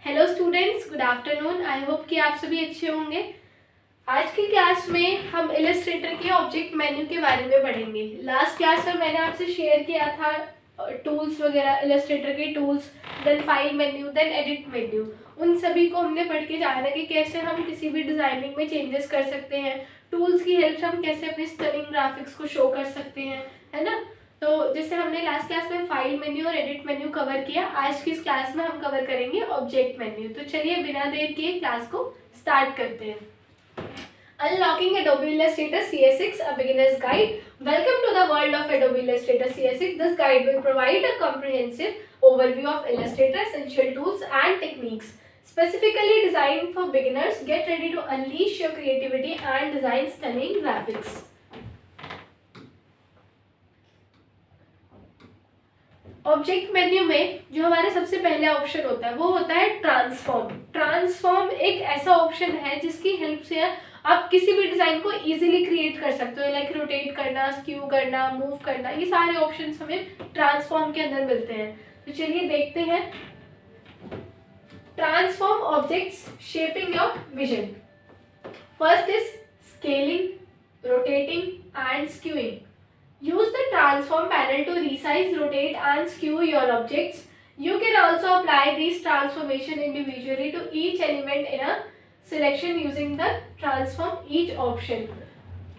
Hello students, good afternoon. I hope कि आप सभी अच्छे होंगे। आज की क्लास में हम इलस्ट्रेटर के ऑब्जेक्ट मेन्यू के बारे में पढ़ेंगे। लास्ट क्लास में मैंने आपसे शेयर किया था टूल्स वगैरह, इलस्ट्रेटर के tools, then file menu, then edit menu. उन सभी को हमने पढ़ के जाना कि कैसे हम किसी भी डिजाइनिंग में चेंजेस कर सकते हैं, टूल्स की हेल्प से हम कैसे अपने स्टनिंग ग्राफिक्स को शो कर सकते हैं, है ना। तो जैसे हमने लास्ट क्लास में फाइल मेन्यू और एडिट मेन्यू कवर किया, आज की इस क्लास में हम कवर करेंगे ऑब्जेक्ट मेन्यू। तो चलिए बिना देर किए क्लास को स्टार्ट करते हैं। Unlocking Adobe Illustrator CS6, a beginner's guide. Welcome to the world of Adobe Illustrator CS6. This guide will provide a comprehensive overview of Illustrator essential tools and techniques. Specifically designed for beginners, get ready to unleash your creativity and design stunning graphics. Object menu में जो हमारे सबसे पहले option होता है वो होता है ट्रांसफॉर्म। ट्रांसफॉर्म एक ऐसा ऑप्शन है जिसकी हेल्प से आप किसी भी डिजाइन को इजीली क्रिएट कर सकते हो, लाइक रोटेट करना, स्क्यू करना, मूव करना, ये सारे ऑप्शंस हमें ट्रांसफॉर्म के अंदर मिलते हैं। तो चलिए देखते हैं। Transform objects shaping your vision. First is scaling, rotating and skewing. Use the transform panel to resize, rotate and skew your objects. You can also apply these transformation individually to each element in a selection using the transform each option.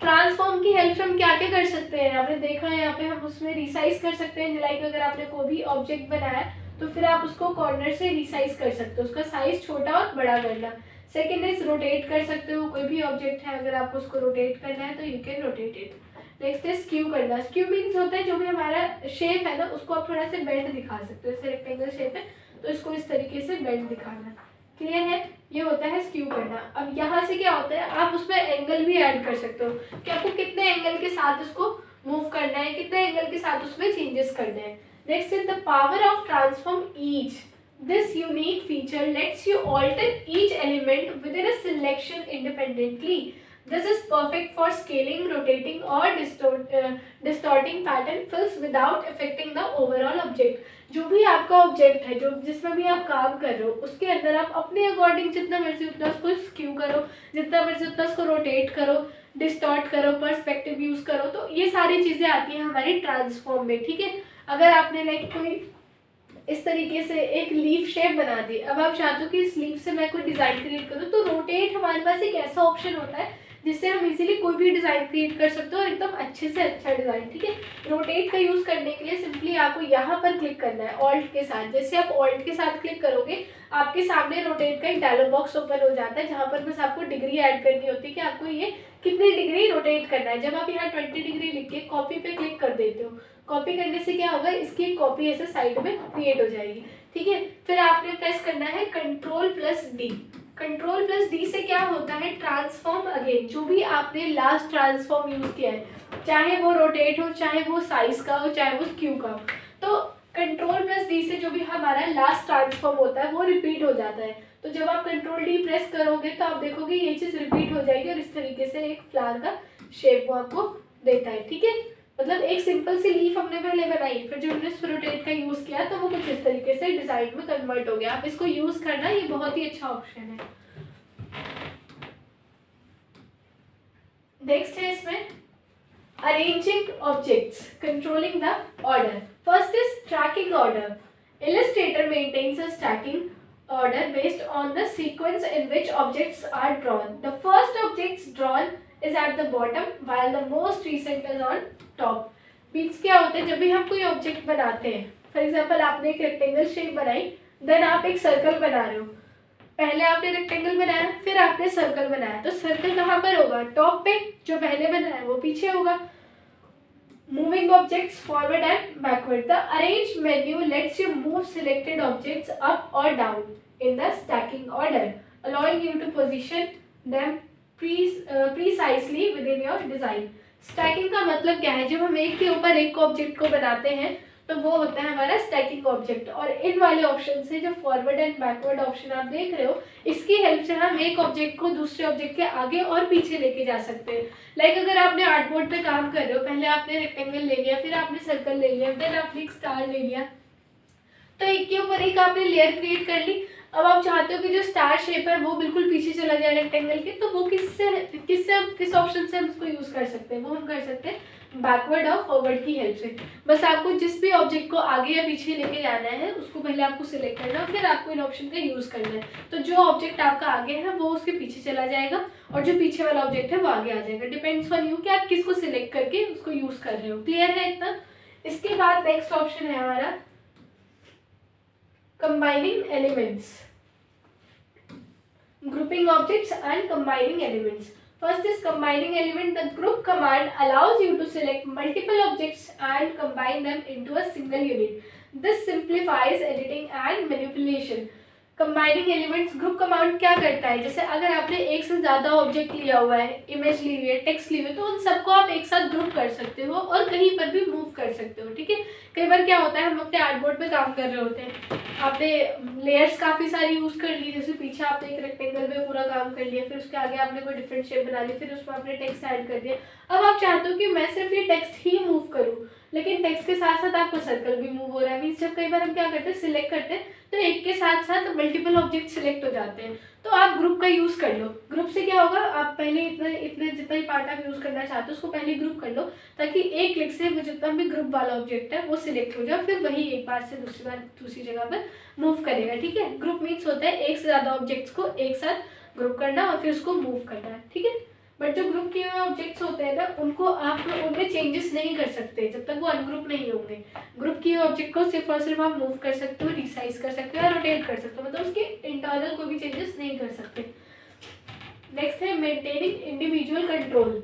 Transform की help से हम क्या क्या कर सकते हैं, आपने देखा है यहाँ पे हम उसमें रिसाइज कर सकते हैं। लाइक अगर आपने कोई भी ऑब्जेक्ट बनाया तो फिर आप उसको कॉर्नर से रिसाइज कर सकते हो, उसका साइज छोटा और बड़ा करना। सेकेंड इज रोटेट कर सकते हो, कोई भी ऑब्जेक्ट है अगर आपको उसको रोटेट करना है तो you can rotate it. Next है स्क्यू करना। स्क्यू मीन्स होता है जो भी हमारा शेप है ना उसको आप थोड़ा सा बेंड दिखा सकते हो। जैसे रेक्टेंगल शेप है तो इसको इस तरीके से बेंड दिखाना। क्लियर है, ये होता है स्क्यू करना। अब यहाँ से क्या होता है, आप उसमें एंगल भी ऐड कर सकते हो कि आपको कितने एंगल के साथ उसको मूव करना है, कितने एंगल के साथ उसमें चेंजेस करने हैं। Next is the power of transform each. This unique feature lets you alter each element within a selection independently. This is perfect for scaling, rotating or distorting pattern fills without affecting the overall object. जो भी आपका object है, जो जिसमें भी आप काम कर रहे हो, उसके अंदर आप अपने अकॉर्डिंग जितना मर्जी उतना उसको स्क्यू करो, जितना मर्जी उतना उसको रोटेट करो, डिस्टॉर्ट करो, पर्सपेक्टिव यूज करो। तो ये सारी चीजें आती हैं हमारी ट्रांसफॉर्म में। ठीक है, अगर आपने लाइक कोई इस तरीके से एक लीफ शेप बना दी, अब आप चाहते हो कि इस लीफ से मैं कोई डिजाइन क्रिएट करूँ, तो रोटेट हमारे पास एक ऐसा ऑप्शन होता है जिससे हम इजीली कोई भी डिजाइन क्रिएट कर सकते हो और एकदम अच्छे से अच्छा डिजाइन। ठीक है, रोटेट का यूज करने के लिए सिंपली आपको यहाँ पर क्लिक करना है ऑल्ट के साथ। जैसे आप ऑल्ट के साथ क्लिक करोगे आपके सामने रोटेट का एक डायलॉग बॉक्स ओपन हो जाता है जहाँ पर बस आपको डिग्री ऐड करनी होती है कि आपको ये कितनी डिग्री रोटेट करना है। जब आप यहाँ 20 डिग्री लिख के कॉपी पे क्लिक कर देते हो, कॉपी करने से क्या होगा, इसकी एक कॉपी ऐसे साइड में क्रिएट हो जाएगी। ठीक है, फिर आपने प्रेस करना है Ctrl+D। Ctrl+D से क्या होता है, ट्रांसफॉर्म अगेन। जो भी आपने लास्ट ट्रांसफॉर्म यूज किया है, चाहे वो रोटेट हो, चाहे वो साइज का हो, चाहे वो स्क्यू का हो, तो Ctrl+D से जो भी हमारा लास्ट ट्रांसफॉर्म होता है वो रिपीट हो जाता है। तो जब आप Ctrl+D प्रेस करोगे तो आप देखोगे ये चीज रिपीट हो जाएगी और इस तरीके से एक फ्लावर का शेप वो आपको देता है। ठीक है, मतलब एक सिंपल सी लीफ हमने पहले बनाई, फिर जब हमने रोटेट का यूज किया तो वो कुछ इस तरीके से डिजाइन में कन्वर्ट हो गया। आप इसको यूज करना, ये बहुत ही अच्छा ऑप्शन है। नेक्स्ट है इसमें arranging objects, controlling the order. First is tracking order. Illustrator maintains a stacking order based on the sequence in which objects are drawn. The first objects drawn is at the bottom while the most recent is on top. Means क्या होता है, जब भी हम कोई object बनाते हैं, for example आपने एक रेक्टेंगल शेप बनाई, देन आप एक सर्कल बना रहे हो। पहले आपने रेक्टेंगल बनाया, फिर आपने सर्कल बनाया, तो सर्कल कहाँ पर होगा, टॉप पे, जो पहले बनाया वो पीछे होगा। Moving objects forward and backward. The arrange menu lets you move selected objects up or down in the stacking order, allowing you to position them precisely within your design. Stacking का मतलब क्या है, जब हम एक के ऊपर एक ऑब्जेक्ट को बनाते हैं तो वो होता है हमारा स्टैकिंग ऑब्जेक्ट। और इन वाले ऑप्शन से जो फॉरवर्ड एंड बैकवर्ड ऑप्शन आप देख रहे हो, इसकी हेल्प से हम एक ऑब्जेक्ट को दूसरे ऑब्जेक्ट के आगे और पीछे लेके जा सकते हैं। लाइक अगर आपने आर्टबोर्ड पे काम कर रहे हो, पहले आपने रेक्टेंगल ले लिया, फिर आपने सर्कल ले लिया, देन आपने एक स्टार ले लिया, तो एक के ऊपर एक आपने लेयर क्रिएट कर ली। अब आप चाहते चाहते हो कि जो स्टार शेप है वो बिल्कुल पीछे चला जाए रेक्टेंगल के, तो वो किस ऑप्शन से हम उसको यूज़ कर सकते हैं, वो हम कर सकते हैं बैकवर्ड और फॉरवर्ड की हेल्प से। बस आपको जिस भी ऑब्जेक्ट को आगे या पीछे लेके जाना है उसको पहले आपको सिलेक्ट करना है, फिर आपको इन ऑप्शन का यूज़ करना है। तो जो ऑब्जेक्ट आपका आगे है वो उसके पीछे चला जाएगा और जो पीछे वाला ऑब्जेक्ट है वो आगे आ जाएगा। डिपेंड्स ऑन यू कि आप किसको सिलेक्ट करके उसको यूज़ कर रहे हो। क्लियर है इतना? इसके बाद नेक्स्ट ऑप्शन है हमारा combining elements, grouping objects and combining elements. First is combining element. The group command allows you to select multiple objects and combine them into a single unit. This simplifies editing and manipulation. Combining elements group command क्या करता है, जैसे अगर आपने एक से ज़्यादा object लिया हुआ है, इमेज ली हुई है, टेक्स्ट ली हुई है, तो उन सबको आप एक साथ ग्रुप कर सकते हो और कहीं पर भी मूव कर सकते हो। ठीक है, कई बार क्या होता है हम अपने आर्टबोर्ड पे काम कर रहे होते हैं, आपने लेयर्स काफ़ी सारी यूज़ कर ली, जैसे पीछे आपने एक रेक्टेंगल पे पूरा काम कर लिया, फिर उसके आगे आपने कोई डिफरेंट शेप बना ली, फिर उसमें आपने टेक्स्ट ऐड कर दिया। अब आप चाहते हो कि मैं सिर्फ ये टेक्स्ट ही मूव करूँ, लेकिन टेक्स्ट के साथ साथ आपका सर्कल भी मूव हो रहा है। मीन्स जब कई बार हम क्या करते हैं सिलेक्ट करते हैं तो एक के साथ साथ मल्टीपल ऑब्जेक्ट सिलेक्ट हो जाते हैं, तो आप ग्रुप का यूज़ कर लो। ग्रुप से क्या होगा, आप पहले इतने जितना ही पार्ट आप यूज़ करना चाहते हो उसको पहले ग्रुप कर लो, ताकि एक क्लिक से वो जितना भी ग्रुप वाला ऑब्जेक्ट है वो सिलेक्ट हो जाए, फिर वही एक बार से दूसरी जगह पर मूव करेगा। ठीक है, ग्रुप मीन्स होता है एक से ज़्यादा ऑब्जेक्ट्स को एक साथ ग्रुप करना और फिर उसको मूव करना है। ठीक है, बट जो ग्रुप किए हुए ऑब्जेक्ट्स होते हैं ना उनको आप उनमें चेंजेस नहीं कर सकते जब तक वो अनग्रुप नहीं होंगे। ग्रुप किए हुए ऑब्जेक्ट को सिर्फ और सिर्फ आप मूव कर सकते हो, रिसाइज कर सकते हो या रोटेट कर सकते हो, मतलब उसके इंटरनल कोई भी चेंजेस नहीं कर सकते। नेक्स्ट है maintaining individual control.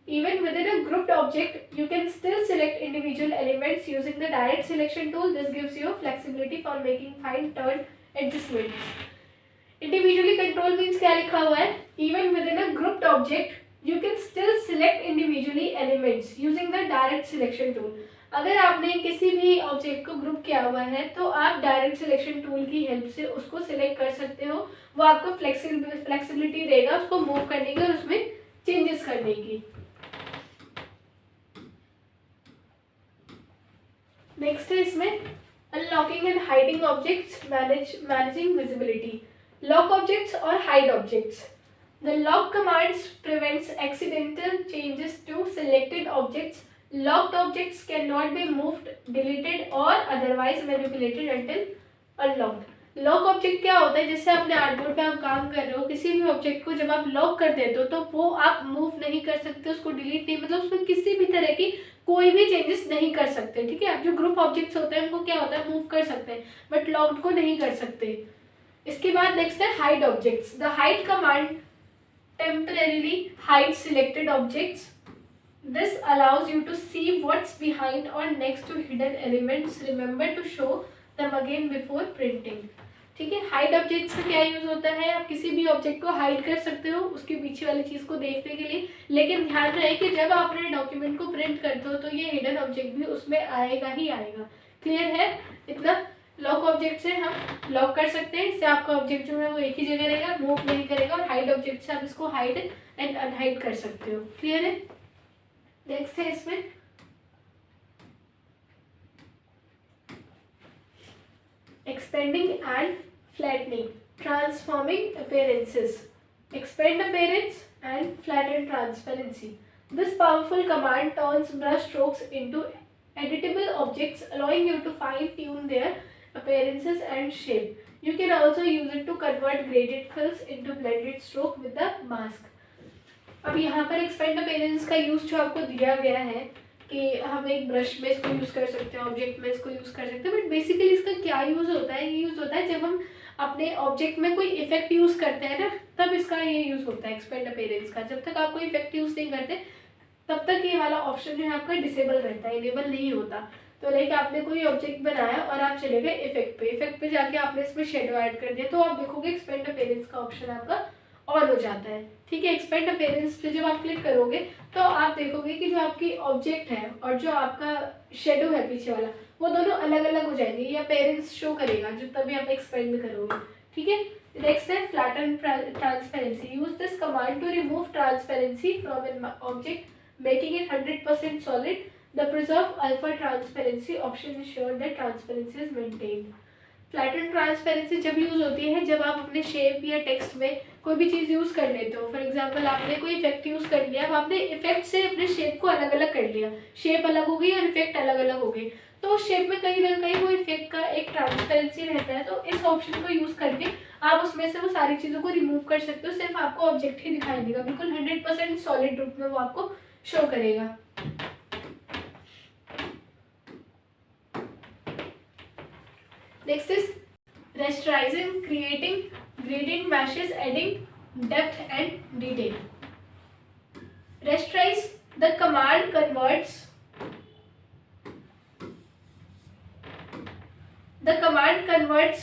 Even within a grouped object, you can still select individual elements using the direct selection tool. This gives you flexibility for making fine-tuned adjustments. Individually control means क्या लिखा हुआ है, even within a grouped object, you can still select individually elements using the direct selection tool. अगर आपने किसी भी object को group किया हुआ है तो आप डायरेक्ट सिलेक्शन टूल की हेल्प से उसको सिलेक्ट कर सकते हो। वो आपको फ्लेक्सिबिलिटी देगा उसको मूव करने की और उसमें चेंजेस करने की। नेक्स्ट है इसमें unlocking and hiding objects, managing visibility. Lock objects और hide objects. The lock commands prevents accidental changes to selected objects. Locked objects cannot be moved, deleted or otherwise manipulated until unlocked. Lock object क्या होता है, जैसे अपने artboard पे आप काम कर रहे हो, किसी भी ऑब्जेक्ट को जब आप लॉक कर देते हो तो वो आप मूव नहीं कर सकते, उसको डिलीट नहीं, मतलब उसमें किसी भी तरह की कोई भी चेंजेस नहीं कर सकते। ठीक है, अब जो ग्रुप ऑब्जेक्ट्स होते हैं उनको क्या होता है मूव कर सकते हैं बट लॉक्ड को नहीं कर सकते। इसके बाद नेक्स्ट है hide objects. The hide command temporarily hide selected objects. This allows you to see what's behind or next to hidden elements. Remember to show them again before printing. ठीक है, hide objects का क्या use होता है, आप किसी भी object को हाइड कर सकते हो उसके पीछे वाली चीज को देखने के लिए, लेकिन ध्यान रहे कि जब आप अपने डॉक्यूमेंट को प्रिंट करते हो तो ये हिडन ऑब्जेक्ट भी उसमें आएगा ही आएगा। क्लियर है इतना? लॉक ऑब्जेक्ट से हम लॉक कर सकते हैं, इससे आपका ऑब्जेक्ट जो है वो एक ही जगह रहेगा, मूव नहीं करेगा, और हाइड ऑब्जेक्ट से आप इसको हाइड एंड अनहाइड कर सकते हो। क्लियर है? नेक्स्ट है इसमें expanding and flattening, transforming appearances, expand appearance and flatten transparency. This powerful command turns brush strokes into editable objects, allowing you to fine-tune their appearances and shape. You can also use it to convert graded fills into blended stroke with the mask. अब यहाँ पर expand appearance का use जो आपको दिया गया है कि हम एक ब्रश में इसको यूज कर सकते हैं, ऑब्जेक्ट में इसको यूज कर सकते हैं, बट बेसिकली इसका क्या यूज होता है, ये यूज होता है जब हम अपने ऑब्जेक्ट में कोई इफेक्ट यूज करते हैं ना, तब इसका ये यूज होता है एक्सपेंड अपीयरेंस का। जब तक आप कोई इफेक्ट यूज नहीं करते तब तक ये वाला ऑप्शन जो है आपका डिसेबल रहता है, इनेबल नहीं होता। तो लाइक आपने कोई ऑब्जेक्ट बनाया और आप चले गए इफेक्ट पे जाके आपने इसमें शेडो ऐड कर दिया, तो आप देखोगे एक्सपेंड अपीयरेंस का ऑप्शन आपका ऑन हो जाता है। ठीक है, एक्सपेंड अपीयरेंस पे जब आप क्लिक करोगे तो आप देखोगे कि जो आपकी ऑब्जेक्ट है और जो आपका शेडो है पीछे वाला वो दोनों अलग अलग हो जाएंगे, ये अपीयरेंस शो करेगा जो तभी आप एक्सपेंड करोगे। ठीक है, नेक्स्ट है flatten transparency. Use this command to remove transparency from an object making it 100% solid. The preserve alpha transparency option ensures that transparency is maintained. Flattened transparency जब यूज़ होती है जब आप अपने शेप या टेक्स्ट में कोई भी चीज़ यूज़ कर लेते हो। फॉर एग्जांपल आपने कोई इफेक्ट यूज़ कर लिया, अब आपने इफेक्ट से अपने शेप को अलग अलग कर लिया, शेप अलग हो गई और इफेक्ट अलग अलग हो गई, तो उस शेप में कहीं ना कहीं वो इफेक्ट का एक ट्रांसपेरेंसी रहता है। तो इस ऑप्शन को यूज़ करके आप उसमें से वो सारी चीज़ों को रिमूव कर सकते हो, सिर्फ आपको ऑब्जेक्ट ही दिखाई देगा, बिल्कुल 100% सॉलिड रूप में वो आपको शो करेगा। Next is rasterizing, creating gradient meshes, adding depth and detail. Rasterize, the command converts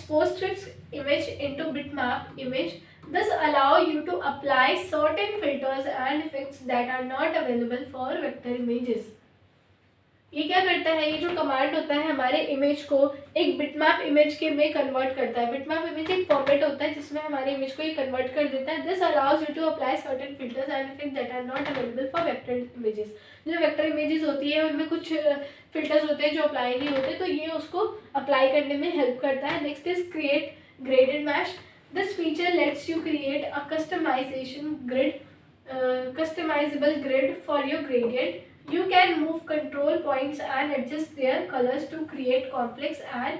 PostScript image into bitmap image, thus allow you to apply certain filters and effects that are not available for vector images. ये क्या करता है, ये जो command होता है हमारे image को एक बिटमैप इमेज के में कन्वर्ट करता है। बिटमैप इमेज एक फॉर्मेट होता है जिसमें हमारे इमेज को ये कन्वर्ट कर देता है। This allows you to apply certain filters and effects that are not available for vector images. जो वेक्टर इमेजेस होती है उनमें कुछ फिल्टर्स होते हैं जो अप्लाई नहीं होते, तो ये उसको अप्लाई करने में हेल्प करता है। Next is create gradient mesh. This feature lets you create a customizable grid for your gradient. You can move control points and adjust their colors to create complex and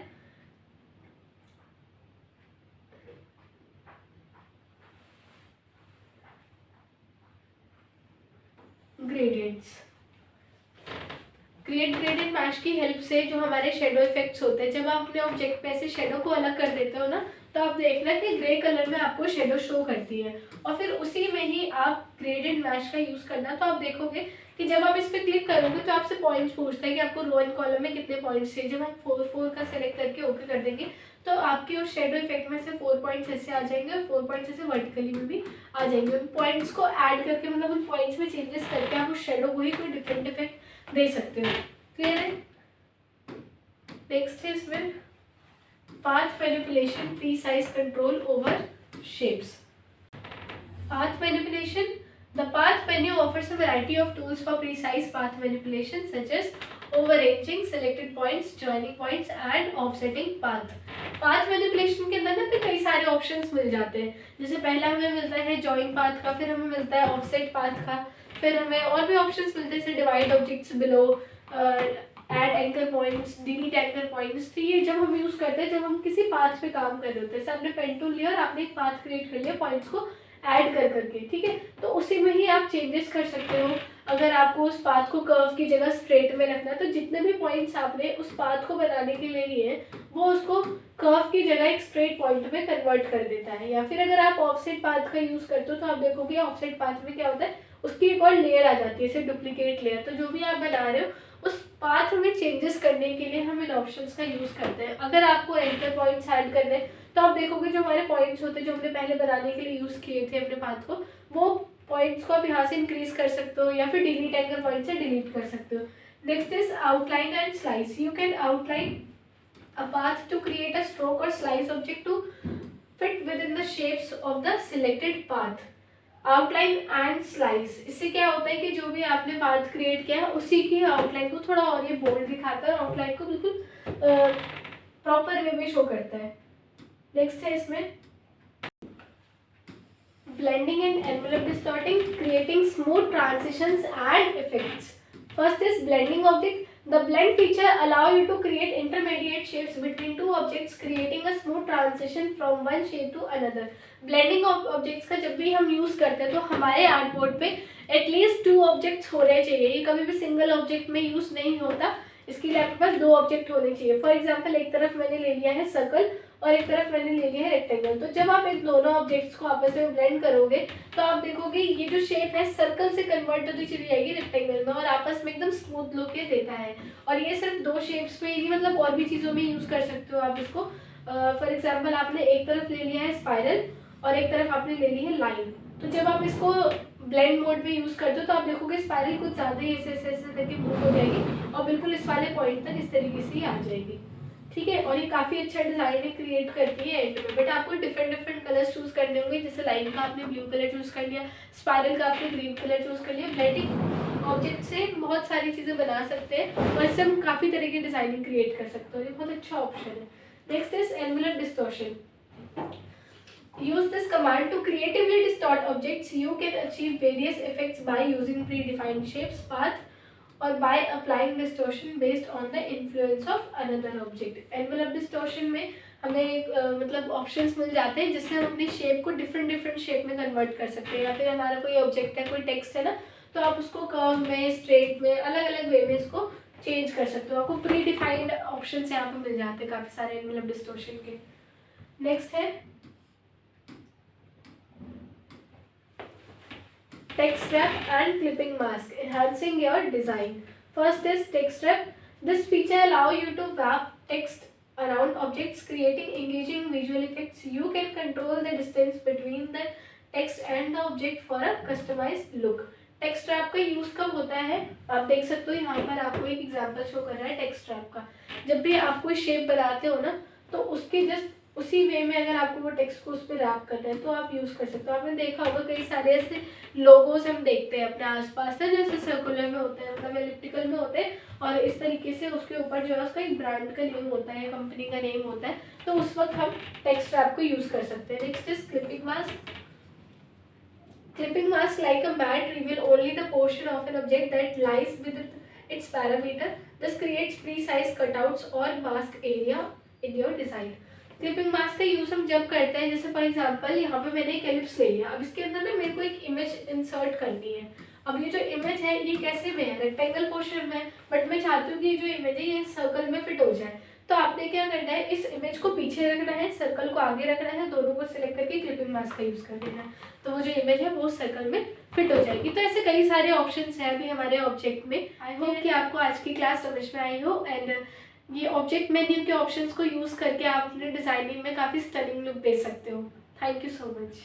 gradients. Create gradient mesh की help से जो हमारे shadow effects होते हैं, जब आप अपने object में से शेडो को अलग कर देते हो ना, तो आप देखना कि ग्रे कलर में आपको शेडो शो करती है, और फिर उसी में ही आप ग्रेडेड मैश का यूज़ करना। तो आप देखोगे कि जब आप इस पर क्लिक करोगे तो आपसे पॉइंट्स पूछता है कि आपको रो एंड कॉलम में कितने पॉइंट्स चाहिए। जब हम 4 का सेलेक्ट करके ओके कर देंगे तो आपके उस शेडो इफेक्ट में से 4 पॉइंट्स ऐसे आ जाएंगे और 4 पॉइंट्स ऐसे वर्टिकली में भी आ जाएंगे। उन पॉइंट्स को ऐड करके, मतलब उन पॉइंट्स में चेंजेस करके आप उस शेडो को ही कोई डिफरेंट इफेक्ट दे सकते हो। क्लियर है? नेक्स्ट है इसमें path manipulation, precise control over shapes. Path manipulation. The path menu offers a variety of tools for precise path manipulation such as overarranging selected points, joining points and offsetting path. Path manipulation के अंदर ना कई सारे options मिल जाते हैं। जैसे पहला हमें मिलता है join path का, फिर हमें मिलता है offset path का, फिर हमें और भी options मिलते हैं जैसे divide objects below, add anchor points, delete anchor points। तो ये जब हम यूज़ करते हैं जब हम किसी पाथ पे काम कर रहे होते हैं, जैसे आपने पेन टूल लिया और आपने एक पाथ क्रिएट कर लिया पॉइंट्स को ऐड कर करके, ठीक है, तो उसी में ही आप चेंजेस कर सकते हो। अगर आपको उस पाथ को कर्व की जगह स्ट्रेट में रखना है तो जितने भी पॉइंट्स आपने उस पाथ को बनाने के लिए लिए वो उसको कर्व की जगह एक स्ट्रेट पॉइंट में कन्वर्ट कर देता है। या फिर अगर आप ऑफसेट पाथ का यूज़ करते हो तो आप देखोगे ऑफसेट पाथ में क्या होता है, उसकी एक और लेयर आ जाती है, जैसे डुप्लीकेट लेयर। तो जो भी आप बना रहे हो उस पाथ में चेंजेस करने के लिए हम इन ऑप्शंस का यूज़ करते हैं। अगर आपको एंकर पॉइंट्स ऐड करने हैं तो आप देखोगे जो हमारे पॉइंट्स होते हैं जो हमने पहले बनाने के लिए यूज़ किए थे अपने पाथ को, वो पॉइंट्स को आप यहाँ से इंक्रीज कर सकते हो या फिर डिलीट एंकर पॉइंट से डिलीट कर सकते हो। Next is outline and slice. You can outline a path to create a stroke और slice object to fit within the shapes of the selected path. Outline and slice, इससे क्या होता है कि जो भी आपने पाथ क्रिएट किया है उसी की आउटलाइन को थोड़ा और ये बोल्ड दिखाता है और आउटलाइन को बिल्कुल प्रॉपर वे में शो करता है। नेक्स्ट है इसमें blending and envelope distorting, creating smooth transitions and effects. First is blending object. The blend feature allow you to create intermediate shapes between two objects, creating a smooth transition from one shape to another. Blending objects का जब भी हम use करते हैं तो हमारे artboard पे at least 2 objects होने चाहिए। ये कभी भी सिंगल ऑब्जेक्ट में यूज़ नहीं होता, इसके लिए आपके पास 2 ऑब्जेक्ट होने चाहिए। फॉर एग्जाम्पल एक तरफ मैंने ले लिया है सर्कल और एक तरफ मैंने ले लिया है रेक्टेंगल। तो जब आप इन दोनों ऑब्जेक्ट्स को आपस में ब्लेंड करोगे तो आप देखोगे ये जो शेप है सर्कल से कन्वर्ट होती चली जाएगी रेक्टेंगल में और आपस में एकदम स्मूथ लुक ये देता है। और ये सिर्फ 2 शेप्स में ही, मतलब और भी चीज़ों में यूज़ कर सकते हो आप इसको। फॉर एग्जाम्पल आपने एक तरफ ले लिया है स्पाइरल और एक तरफ आपने ले ली है लाइन, तो जब आप इसको ब्लेंड मोड में यूज़ करते हो तो आप देखोगे स्पाइरल कुछ ज़्यादा ही ऐसे ऐसे ऐसे करके मूव हो जाएगी और बिल्कुल इस वाले पॉइंट तक इस तरीके से ही आ जाएगी, ठीक है। और ये काफ़ी अच्छा डिज़ाइन क्रिएट करती है एंड में। बट आपको डिफरेंट कलर्स चूज़ करने होंगे, जैसे लाइन का आपने ब्लू कलर चूज़ कर लिया, स्पाइरल का आपने ग्रीन कलर चूज़ कर लिया। ब्लेंडिंग ऑब्जेक्ट से बहुत सारी चीज़ें बना सकते हैं और इससे हम काफ़ी तरह की डिज़ाइनिंग क्रिएट कर सकते हो। ये बहुत अच्छा ऑप्शन है। Next is envelope distortion. Use this command to creatively distort objects. You can achieve various effects by using predefined shapes, path, or by applying distortion based on the influence of another object. Envelope distortion में हमें मतलब options मिल जाते हैं जिससे हम अपनी shape को different shape में कन्वर्ट कर सकते हैं, या फिर हमारा कोई ऑब्जेक्ट है, कोई टेक्स्ट है ना, तो आप उसको कर्व में, स्ट्रेट में, अलग अलग वे में इसको चेंज कर सकते हो. आपको प्री डिफाइंड ऑप्शन यहाँ पे मिल जाते हैं काफ़ी सारे एनवेलप डिस्टोर्शन के. नेक्स्ट है text wrap and clipping mask, enhancing your design. First is text wrap. This feature allow you to wrap text around objects, creating engaging visual effects. You can control the distance between the text and the object for a customized look. Text rap का use कब होता है, आप देख सकते हो यहाँ पर आपको एक एग्जांपल शो कर रहा है टेक्स्ट रैप का. जब भी आप कोई शेप बनाते हो ना, तो उसके जस्ट उसी वे में अगर आपको वो टेक्स्ट को उस पर रैप करना है तो आप यूज़ कर सकते हो. आपने देखा होगा कई सारे ऐसे लोगोस हम देखते हैं अपने आसपास ना, जैसे सर्कुलर में होते हैं, मतलब एलिप्टिकल में होते हैं, और इस तरीके से उसके ऊपर जो है उसका एक ब्रांड का नेम होता है, कंपनी का नेम होता है, तो उस वक्त हम टेक्स्ट रैप को यूज़ कर सकते हैं. Next is clipping mask. Clipping mask, like a mat, reveal only the portion of an object that lies within its parameter. This creates precise cutouts or mask area in your design. Clipping mask का use हम जब करते हैं, जैसे for example यहाँ पे मैंने एक एलिप्स ले लिया, अब इसके अंदर ना मेरे को एक इमेज इंसर्ट करनी है. अब ये जो इमेज है ये कैसे में है, रेक्टेंगल पोर्शन में है, बट मैं चाहती हूँ कि जो इमेज है ये सर्कल में फिट हो जाए. तो आपने क्या करना है, इस इमेज को पीछे रखना है, सर्कल को आगे रखना है, दोनों को सिलेक्ट करके क्लिपिंग मास्क का यूज़ कर देना है, तो वो जो इमेज है वो सर्कल में फिट हो जाएगी. तो ऐसे कई सारे ऑप्शंस हैं अभी हमारे ऑब्जेक्ट में. आई होप कि आपको आज की क्लास समझ में आई हो, एंड ये ऑब्जेक्ट मेन्यू के ऑप्शंस को यूज़ करके आप अपने डिज़ाइनिंग में काफ़ी स्टनिंग लुक दे सकते हो. Thank you so much.